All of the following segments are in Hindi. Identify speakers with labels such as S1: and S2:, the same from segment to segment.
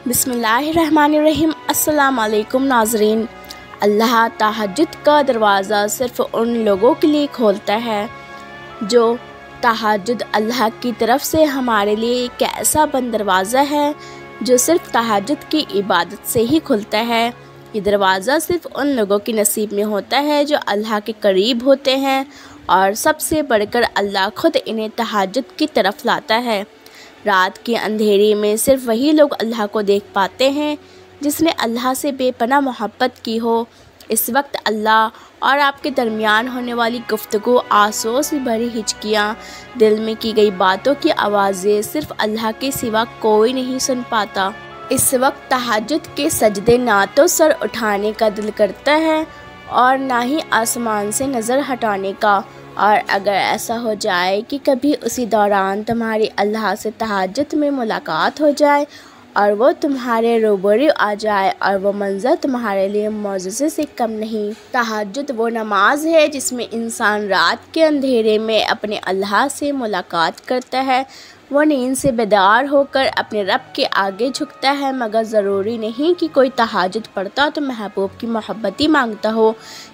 S1: बिस्मिल्लाहिर्रहमानिर्रहीम। अस्सलाम वालेकुम नाज़रीन। अल्लाह तहज्जुद का दरवाज़ा सिर्फ़ उन लोगों के लिए खोलता है जो तहज्जुद अल्लाह की तरफ से हमारे लिए एक ऐसा बंद दरवाज़ा है जो सिर्फ़ तहज्जुद की इबादत से ही खुलता है। ये दरवाज़ा सिर्फ़ उन लोगों के नसीब में होता है जो अल्लाह के करीब होते हैं और सबसे बढ़कर अल्लाह ख़ुद इन्हें तहज्जुद की तरफ लाता है। रात के अंधेरे में सिर्फ़ वही लोग अल्लाह को देख पाते हैं जिसने अल्लाह से बेपनाह मोहब्बत की हो। इस वक्त अल्लाह और आपके दरमियान होने वाली गुफ्तगू, आंसुओं से भरी हिचकियाँ, दिल में की गई बातों की आवाज़ें सिर्फ़ अल्लाह के सिवा कोई नहीं सुन पाता। इस वक्त तहज्जुद के सजदे ना तो सर उठाने का दिल करता है और ना ही आसमान से नज़र हटाने का। और अगर ऐसा हो जाए कि कभी उसी दौरान तुम्हारी अल्लाह से तहज्जुद में मुलाकात हो जाए और वो तुम्हारे रूबरू आ जाए और वो मंज़र तुम्हारे लिए मौजज़े से कम नहीं। तहज्जुद वो नमाज है जिसमें इंसान रात के अंधेरे में अपने अल्लाह से मुलाकात करता है। वो नींद से बेदार होकर अपने रब के आगे झुकता है, मगर ज़रूरी नहीं कि कोई तहज्जुद पढ़ता तो महबूब की मोहब्बत ही मांगता हो,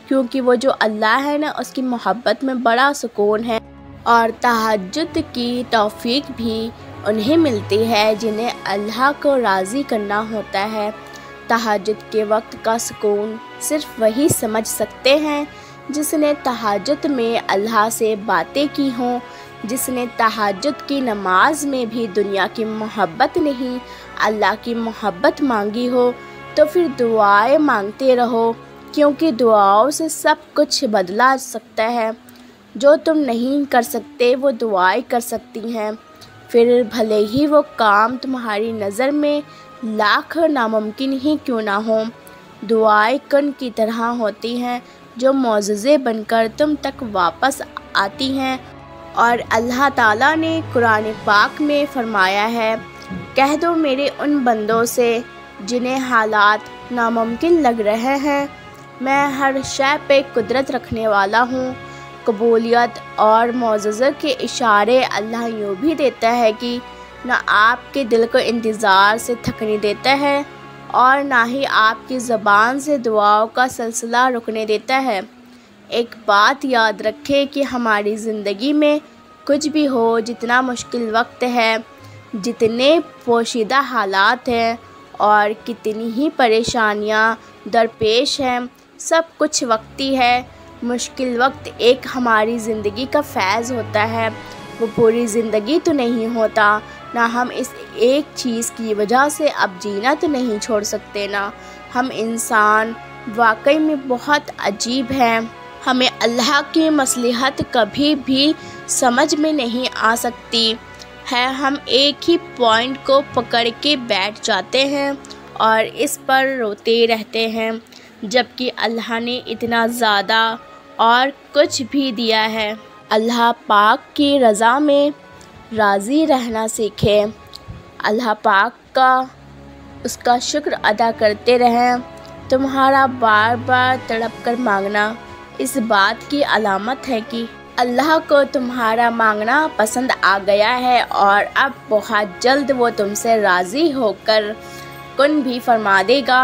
S1: क्योंकि वो जो अल्लाह है ना, उसकी मोहब्बत में बड़ा सुकून है। और तहज्जुद की तौफ़ीक भी उन्हें मिलती है जिन्हें अल्लाह को राज़ी करना होता है। तहज्जुद के वक्त का सुकून सिर्फ़ वही समझ सकते हैं जिसने तहज्जुद में अल्लाह से बातें की हों, जिसने तहज्जुद की नमाज में भी दुनिया की मोहब्बत नहीं अल्लाह की मोहब्बत मांगी हो। तो फिर दुआएं मांगते रहो, क्योंकि दुआओं से सब कुछ बदला सकता है। जो तुम नहीं कर सकते वो दुआएं कर सकती हैं, फिर भले ही वो काम तुम्हारी नज़र में लाख नामुमकिन ही क्यों ना हो। दुआएं कण की तरह होती हैं जो मौजज़े बनकर तुम तक वापस आती हैं। और अल्लाह ताला ने कुरान पाक में फ़रमाया है, कह दो मेरे उन बंदों से जिन्हें हालात नामुमकिन लग रहे हैं, मैं हर शय पे कुदरत रखने वाला हूँ। कबूलियत और मौजज़े के इशारे अल्लाह यूँ भी देता है कि ना आपके दिल को इंतज़ार से थकने देता है और ना ही आपकी ज़बान से दुआओं का सिलसिला रुकने देता है। एक बात याद रखें कि हमारी ज़िंदगी में कुछ भी हो, जितना मुश्किल वक्त है, जितने पोशीदा हालात हैं और कितनी ही परेशानियां दरपेश हैं, सब कुछ वक्ती है। मुश्किल वक्त एक हमारी ज़िंदगी का फैज़ होता है, वो पूरी ज़िंदगी तो नहीं होता ना। हम इस एक चीज़ की वजह से अब जीना तो नहीं छोड़ सकते ना। हम इंसान वाकई में बहुत अजीब हैं। हमें अल्लाह की मसलहत कभी भी समझ में नहीं आ सकती है। हम एक ही पॉइंट को पकड़ के बैठ जाते हैं और इस पर रोते रहते हैं, जबकि अल्लाह ने इतना ज़्यादा और कुछ भी दिया है। अल्लाह पाक की रज़ा में राज़ी रहना सीखें। अल्लाह पाक का उसका शुक्र अदा करते रहें। तुम्हारा बार बार तड़प कर मांगना इस बात की अलामत है कि अल्लाह को तुम्हारा मांगना पसंद आ गया है और अब बहुत जल्द वो तुमसे राज़ी होकर कुन भी फरमा देगा।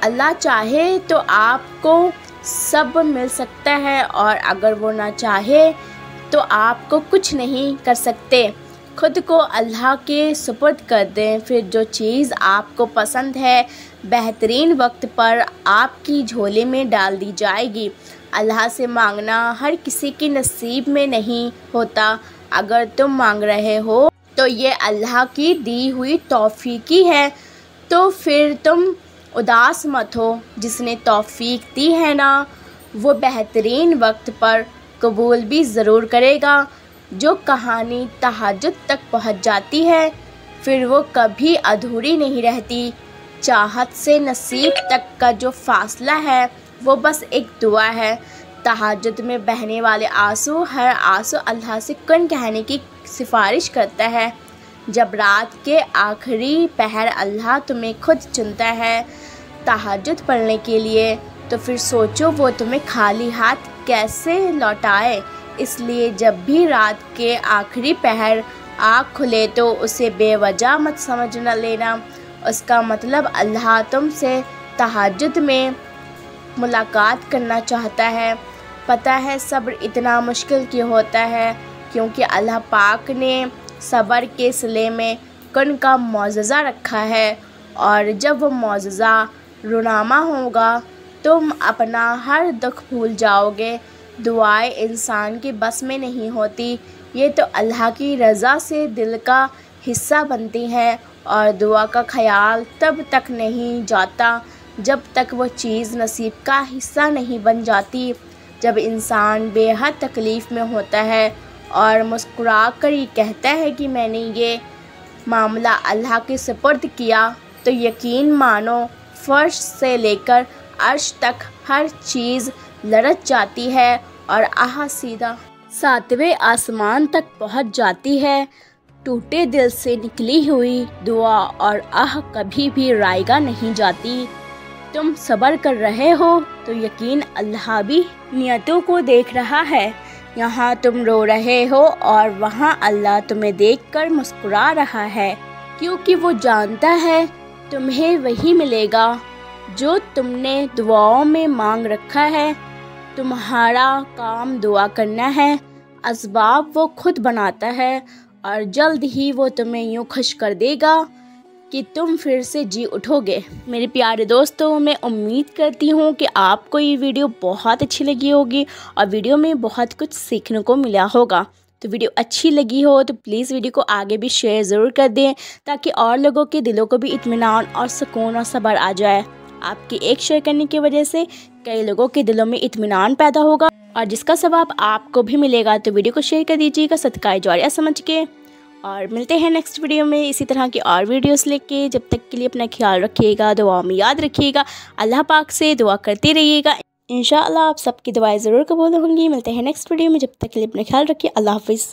S1: अल्लाह चाहे तो आपको सब मिल सकता है और अगर वो ना चाहे तो आपको कुछ नहीं कर सकते। खुद को अल्लाह के सुपुर्द कर दें, फिर जो चीज़ आपको पसंद है बेहतरीन वक्त पर आपकी झोले में डाल दी जाएगी। अल्लाह से मांगना हर किसी के नसीब में नहीं होता। अगर तुम मांग रहे हो तो ये अल्लाह की दी हुई तौफ़ीक़ है, तो फिर तुम उदास मत हो। जिसने तौफ़ीक़ दी है ना, वो बेहतरीन वक्त पर कबूल भी ज़रूर करेगा। जो कहानी तहज्जुद तक पहुँच जाती है फिर वो कभी अधूरी नहीं रहती। चाहत से नसीब तक का जो फ़ासला है वो बस एक दुआ है। तहज्जुद में बहने वाले आंसू, हर आंसू अल्लाह से कुन कहने की सिफारिश करता है। जब रात के आखिरी पहर अल्लाह तुम्हें खुद चुनता है तहज्जुद पढ़ने के लिए, तो फिर सोचो वो तुम्हें खाली हाथ कैसे लौटाए। इसलिए जब भी रात के आखिरी पहर आँख खुले तो उसे बेवजह मत समझ न लेना। उसका मतलब अल्लाह तुमसे तहज्जुद में मुलाकात करना चाहता है। पता है सब्र इतना मुश्किल क्यों होता है, क्योंकि अल्लाह पाक ने सब्र के सिले में कन का मौजज़ा रखा है, और जब वो मौजज़ा रुनामा होगा तुम अपना हर दुख भूल जाओगे। दुआएं इंसान की बस में नहीं होती, ये तो अल्लाह की रज़ा से दिल का हिस्सा बनती हैं, और दुआ का ख्याल तब तक नहीं जाता जब तक वो चीज़ नसीब का हिस्सा नहीं बन जाती। जब इंसान बेहद तकलीफ़ में होता है और मुस्कुरा कर ये कहता है कि मैंने ये मामला अल्लाह के सुपुर्द किया, तो यकीन मानो फ़र्श से लेकर अर्श तक हर चीज़ लरज़ जाती है और आह सीधा 7वें आसमान तक पहुंच जाती है। टूटे दिल से निकली हुई दुआ और आह कभी भी रायगा नहीं जाती। तुम सब्र कर रहे हो तो यकीन अल्लाह भी नियतों को देख रहा है। यहाँ तुम रो रहे हो और वहाँ अल्लाह तुम्हें देखकर मुस्कुरा रहा है, क्योंकि वो जानता है तुम्हें वही मिलेगा जो तुमने दुआओं में मांग रखा है। तुम्हारा काम दुआ करना है, असबाब वो खुद बनाता है, और जल्द ही वो तुम्हें यूँ खुश कर देगा कि तुम फिर से जी उठोगे। मेरे प्यारे दोस्तों, मैं उम्मीद करती हूँ कि आपको ये वीडियो बहुत अच्छी लगी होगी और वीडियो में बहुत कुछ सीखने को मिला होगा। तो वीडियो अच्छी लगी हो तो प्लीज़ वीडियो को आगे भी शेयर ज़रूर कर दें, ताकि और लोगों के दिलों को भी इत्मीनान और सुकून और सब्र आ जाए। आपकी एक शेयर करने की वजह से कई लोगों के दिलों में इत्मीनान पैदा होगा और जिसका सवाब आपको भी मिलेगा। तो वीडियो को शेयर कर दीजिएगा सदका जारिया समझ के, और मिलते हैं नेक्स्ट वीडियो में इसी तरह की और वीडियोस लेके। जब तक के लिए अपना ख्याल रखिएगा, दुआ में याद रखिएगा, अल्लाह पाक से दुआ करते रहिएगा। इंशाअल्लाह आप सबकी दुआएं ज़रूर कबूल होंगी। मिलते हैं नेक्स्ट वीडियो में, जब तक के लिए अपना ख्याल रखिए। अल्लाह हाफिज़।